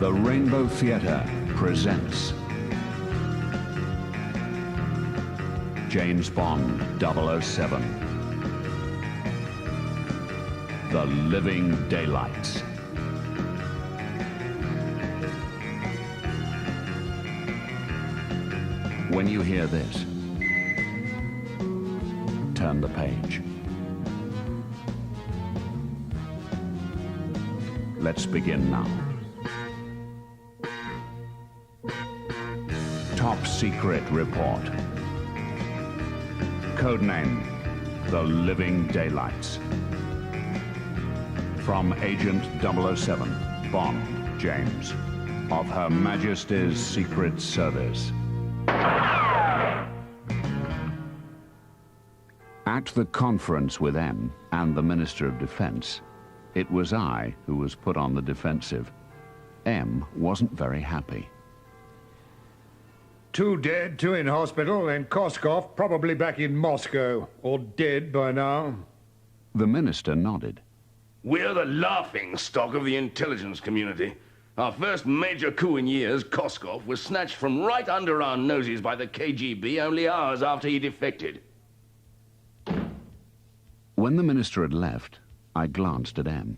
The Rainbow Theatre presents James Bond 007. The Living Daylights. When you hear this, turn the page. Let's begin now. Top Secret Report. Codename, The Living Daylights. From Agent 007, Bond, James, of Her Majesty's Secret Service. At the conference with M and the Minister of Defense, it was I who was put on the defensive. M wasn't very happy. 2 dead, 2 in hospital, and Koskov probably back in Moscow, or dead by now. The minister nodded. We're the laughing stock of the intelligence community. Our first major coup in years, Koskov, was snatched from right under our noses by the KGB only hours after he defected. When the minister had left, I glanced at M.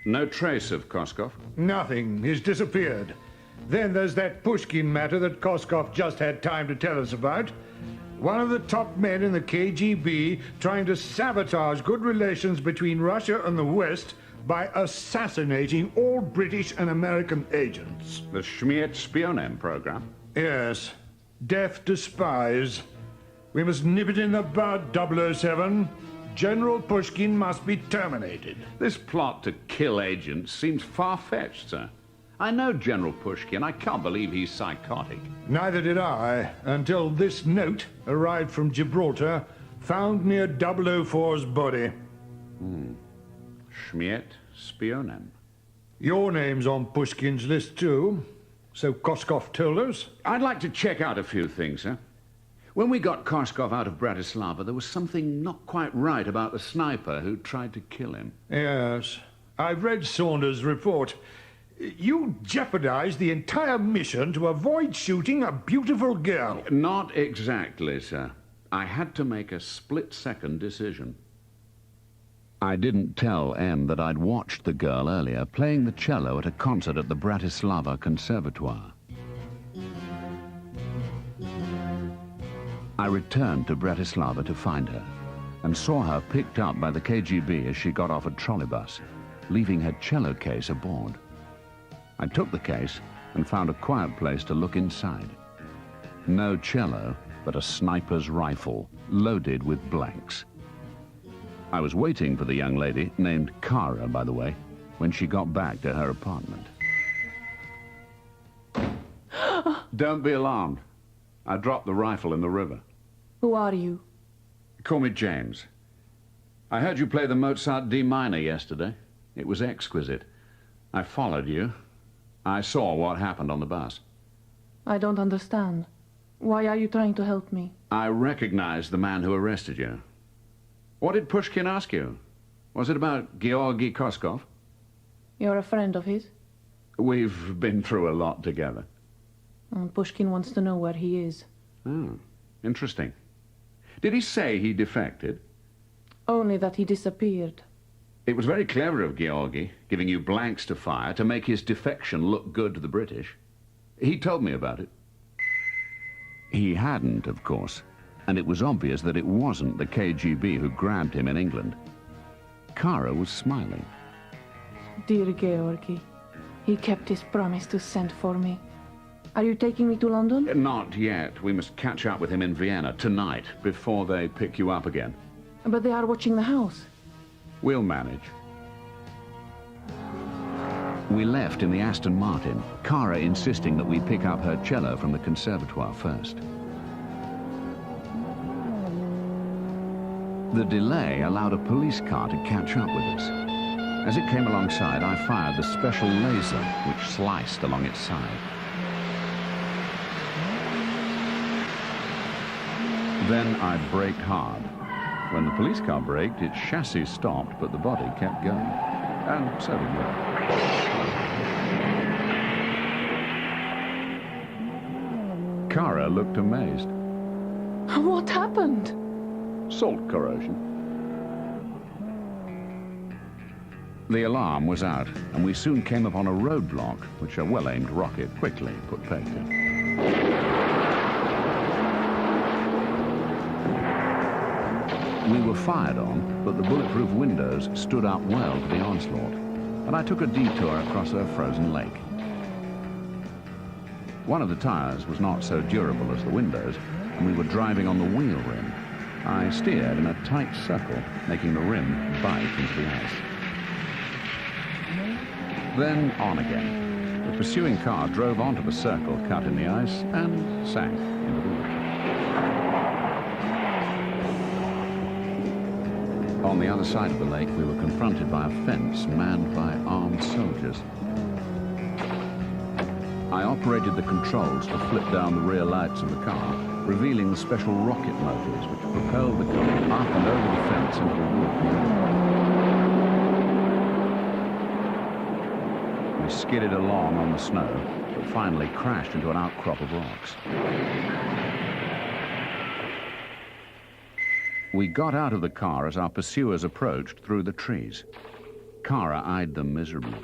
No trace of Koskov? Nothing. He's disappeared. Then there's that Pushkin matter that Koskov just had time to tell us about. One of the top men in the KGB trying to sabotage good relations between Russia and the West by assassinating all British and American agents. The Schmiert Spionem program? Yes. Death to spies. We must nip it in the bud, 007. General Pushkin must be terminated. This plot to kill agents seems far-fetched, sir. I know General Pushkin. I can't believe he's psychotic. Neither did I, until this note arrived from Gibraltar, found near 004's body. Schmiert Spionem. Your name's on Pushkin's list, too. So Koskov told us. I'd like to check out a few things, sir. When we got Koskov out of Bratislava, there was something not quite right about the sniper who tried to kill him. Yes. I've read Saunders' report. You jeopardized the entire mission to avoid shooting a beautiful girl. Not exactly, sir. I had to make a split-second decision. I didn't tell M that I'd watched the girl earlier playing the cello at a concert at the Bratislava Conservatoire. I returned to Bratislava to find her and saw her picked up by the KGB as she got off a trolleybus, leaving her cello case aboard. I took the case and found a quiet place to look inside. No cello, but a sniper's rifle, loaded with blanks. I was waiting for the young lady, named Kara, by the way, when she got back to her apartment. Don't be alarmed. I dropped the rifle in the river. Who are you? Call me James. I heard you play the Mozart D minor yesterday. It was exquisite. I followed you. I saw what happened on the bus. I don't understand. Why are you trying to help me? I recognized the man who arrested you. What did Pushkin ask you? Was it about Georgy Koskov? You're a friend of his? We've been through a lot together. And Pushkin wants to know where he is. Oh, interesting. Did he say he defected? Only that he disappeared. It was very clever of Georgy, giving you blanks to fire to make his defection look good to the British. He told me about it. He hadn't, of course, and it was obvious that it wasn't the KGB who grabbed him in England. Kara was smiling. Dear Georgy, he kept his promise to send for me. Are you taking me to London? Not yet. We must catch up with him in Vienna tonight, before they pick you up again. But they are watching the house. We'll manage. We left in the Aston Martin, Kara insisting that we pick up her cello from the conservatoire first. The delay allowed a police car to catch up with us. As it came alongside, I fired the special laser, which sliced along its side. Then I braked hard. When the police car braked, its chassis stopped, but the body kept going. And so did we. Kara looked amazed. What happened? Salt corrosion. The alarm was out, and we soon came upon a roadblock, which a well-aimed rocket quickly put paid to. We were fired on, but the bulletproof windows stood up well to the onslaught, and I took a detour across a frozen lake. One of the tires was not so durable as the windows, and we were driving on the wheel rim. I steered in a tight circle, making the rim bite into the ice. Then on again. The pursuing car drove onto the circle cut in the ice and sank into the lake. On the other side of the lake, we were confronted by a fence manned by armed soldiers. I operated the controls to flip down the rear lights of the car, revealing the special rocket motors which propelled the car up and over the fence into the wood behind. We skidded along on the snow, but finally crashed into an outcrop of rocks. We got out of the car as our pursuers approached through the trees. Kara eyed them miserably.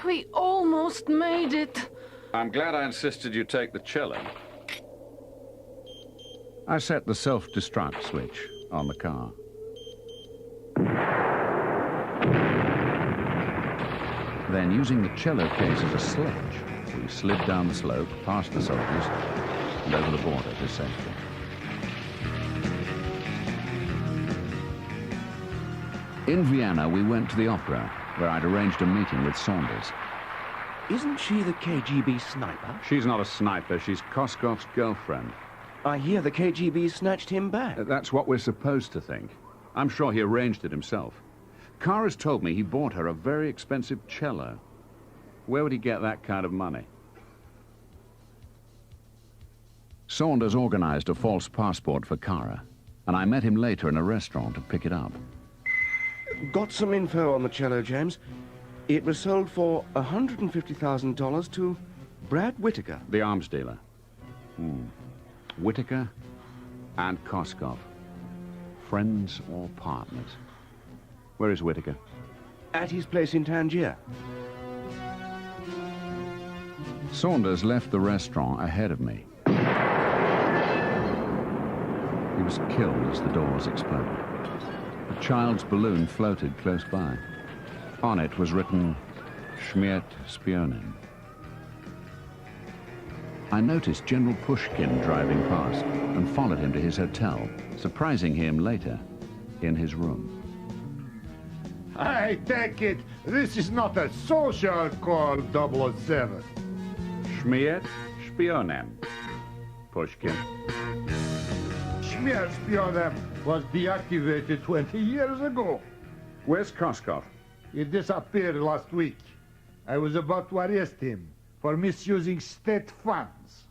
We almost made it. I'm glad I insisted you take the cello. I set the self-destruct switch on the car. Then, using the cello case as a sledge, we slid down the slope, past the soldiers, and over the border to safety. In Vienna, we went to the opera, where I'd arranged a meeting with Saunders. Isn't she the KGB sniper? She's not a sniper, she's Koskov's girlfriend. I hear the KGB snatched him back. That's what we're supposed to think. I'm sure he arranged it himself. Kara's told me he bought her a very expensive cello. Where would he get that kind of money? Saunders organized a false passport for Kara, and I met him later in a restaurant to pick it up. Got some info on the cello, James. It was sold for $150,000 to Brad Whitaker. The arms dealer. Whitaker and Koskov. Friends or partners? Where is Whitaker? At his place in Tangier. Saunders left the restaurant ahead of me. He was killed as the doors exploded. A child's balloon floated close by. On it was written, Śmierć Spionem. I noticed General Pushkin driving past and followed him to his hotel, surprising him later in his room. I take it this is not a social call, 007. Śmierć Spionem, Pushkin. Śmierć Spionem was deactivated 20 years ago. Where's Koskov? He disappeared last week. I was about to arrest him for misusing state funds.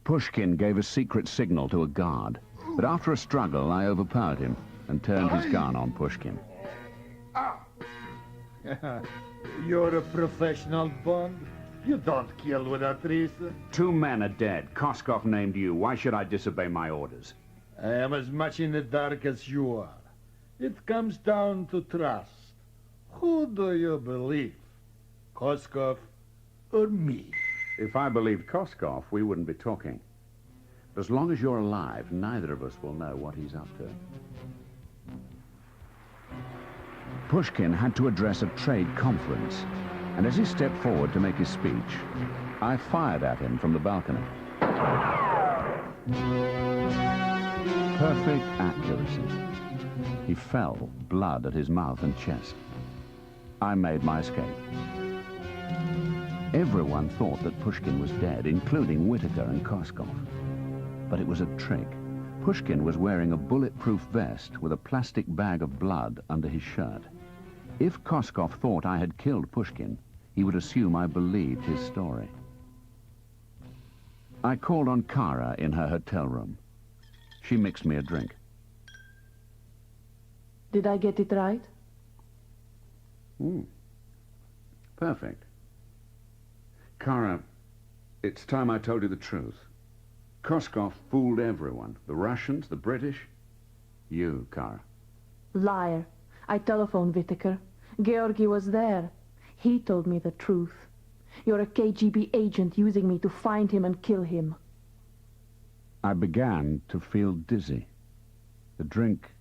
Pushkin gave a secret signal to a guard, but after a struggle, I overpowered him and turned his gun on Pushkin. You're a professional, Bond. You don't kill without reason. 2 men are dead. Koskov named you. Why should I disobey my orders? I am as much in the dark as you are. It comes down to trust. Who do you believe? Koskov or me? If I believed Koskov, we wouldn't be talking. As long as you're alive, neither of us will know what he's up to. Pushkin had to address a trade conference, and as he stepped forward to make his speech, I fired at him from the balcony. Perfect accuracy. He fell, blood at his mouth and chest. I made my escape. Everyone thought that Pushkin was dead, including Whitaker and Koskov. But it was a trick. Pushkin was wearing a bulletproof vest with a plastic bag of blood under his shirt. If Koskov thought I had killed Pushkin, he would assume I believed his story. I called on Kara in her hotel room. She mixed me a drink. Did I get it right? Perfect. Kara, it's time I told you the truth. Koskov fooled everyone. The Russians, the British, you, Kara. Liar. I telephoned Whittaker. Georgi was there. He told me the truth. You're a KGB agent using me to find him and kill him. I began to feel dizzy. The drink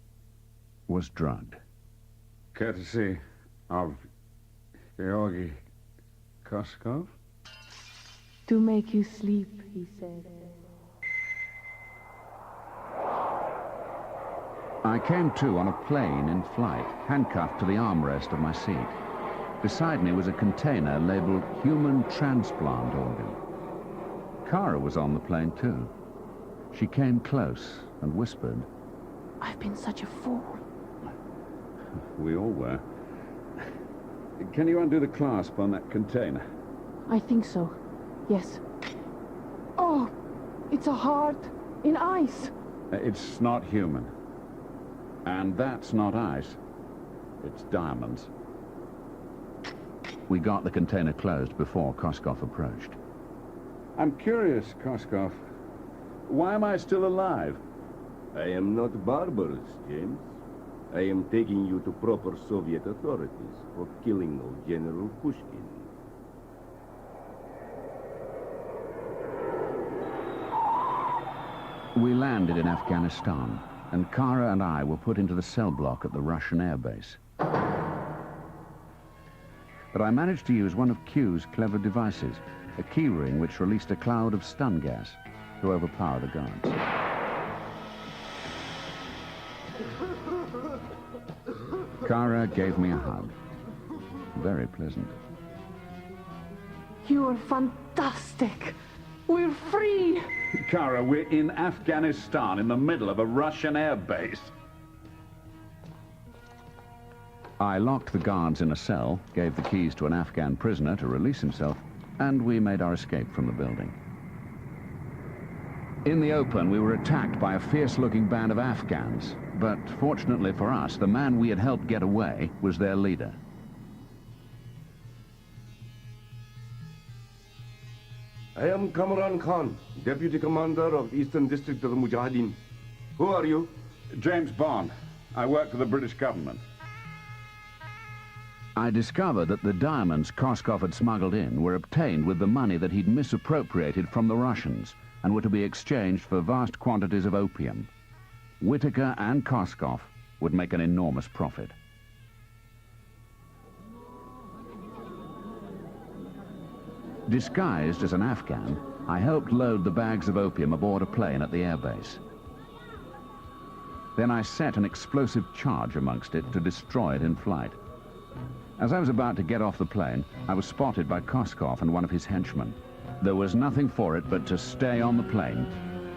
was drugged. Courtesy of Georgi Koskov? To make you sleep, he said. I came to on a plane in flight, handcuffed to the armrest of my seat. Beside me was a container labeled Human Transplant Organ. Kara was on the plane too. She came close and whispered, I've been such a fool. We all were. Can you undo the clasp on that container? I think so. Yes. Oh, it's a heart in ice. It's not human. And that's not ice. It's diamonds. We got the container closed before Koskov approached. I'm curious, Koskov. Why am I still alive? I am not barbarous, James. I am taking you to proper Soviet authorities for killing of General Pushkin. We landed in Afghanistan, and Kara and I were put into the cell block at the Russian airbase. But I managed to use one of Q's clever devices, a keyring which released a cloud of stun gas to overpower the guards. Kara gave me a hug. Very pleasant. You're fantastic. We're free. Kara, we're in Afghanistan, in the middle of a Russian air base. I locked the guards in a cell, gave the keys to an Afghan prisoner to release himself, and we made our escape from the building. In the open, we were attacked by a fierce-looking band of Afghans, but fortunately for us, the man we had helped get away was their leader. I am Kamran Khan, Deputy Commander of Eastern District of the Mujahideen. Who are you? James Bond. I work for the British government. I discovered that the diamonds Koskov had smuggled in were obtained with the money that he'd misappropriated from the Russians and were to be exchanged for vast quantities of opium. Whittaker and Koskov would make an enormous profit. Disguised as an Afghan, I helped load the bags of opium aboard a plane at the airbase. Then I set an explosive charge amongst it to destroy it in flight. As I was about to get off the plane, I was spotted by Koskov and one of his henchmen. There was nothing for it but to stay on the plane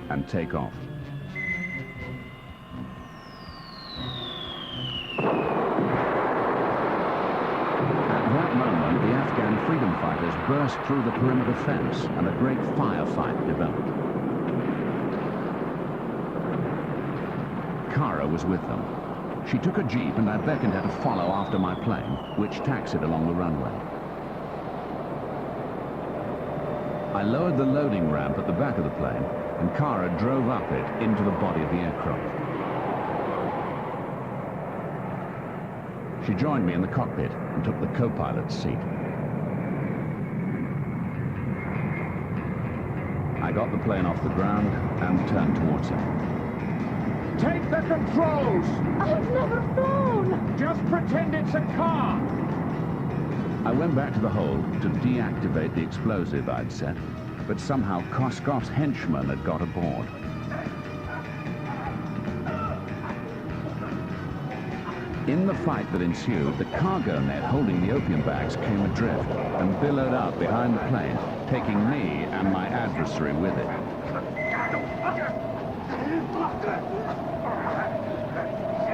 and take off. At that moment, the Afghan freedom fighters burst through the perimeter fence and a great firefight developed. Kara was with them. She took a jeep and I beckoned her to follow after my plane, which taxied along the runway. I lowered the loading ramp at the back of the plane and Kara drove up it into the body of the aircraft. She joined me in the cockpit and took the co-pilot's seat. I got the plane off the ground and turned towards her. Take the controls! I've never flown! Just pretend it's a car! I went back to the hold to deactivate the explosive I'd set, but somehow Koskov's henchman had got aboard. In the fight that ensued, the cargo net holding the opium bags came adrift and billowed up behind the plane, taking me and my adversary with it.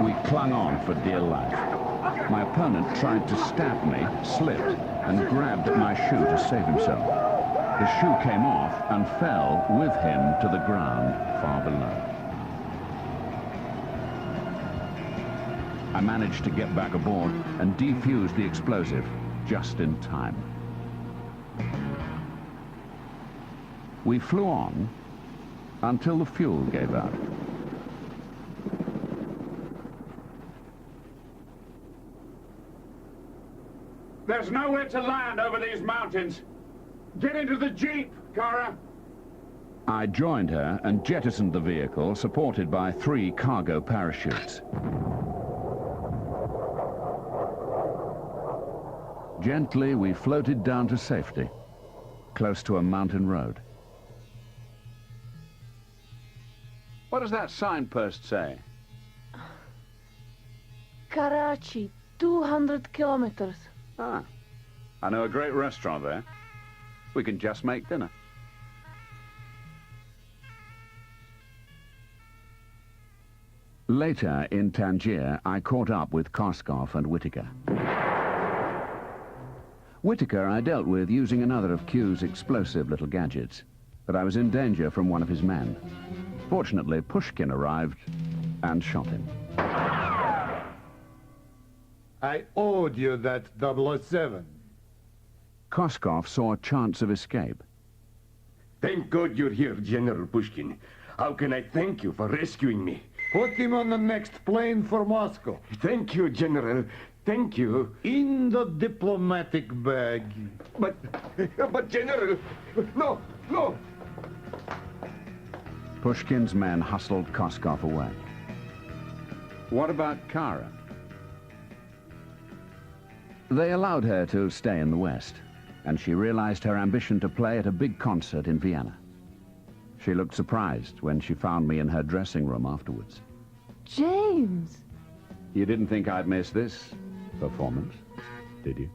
We clung on for dear life. My opponent tried to stab me, slipped, and grabbed at my shoe to save himself. The shoe came off and fell with him to the ground far below. I managed to get back aboard and defuse the explosive just in time. We flew on until the fuel gave out. There's nowhere to land over these mountains. Get into the jeep, Kara. I joined her and jettisoned the vehicle, supported by 3 cargo parachutes. Gently, we floated down to safety, close to a mountain road. What does that signpost say? Karachi, 200 kilometers. Ah, I know a great restaurant there. We can just make dinner. Later, in Tangier, I caught up with Koskov and Whitaker. Whitaker I dealt with using another of Q's explosive little gadgets, but I was in danger from one of his men. Fortunately, Pushkin arrived and shot him. I owed you that 007. Koskov saw a chance of escape. Thank God you're here, General Pushkin. How can I thank you for rescuing me? Put him on the next plane for Moscow. Thank you, General. Thank you. In the diplomatic bag. But General, no, no. Pushkin's men hustled Koskov away. What about Kara? They allowed her to stay in the West, and she realized her ambition to play at a big concert in Vienna. She looked surprised when she found me in her dressing room afterwards. James! You didn't think I'd miss this performance, did you?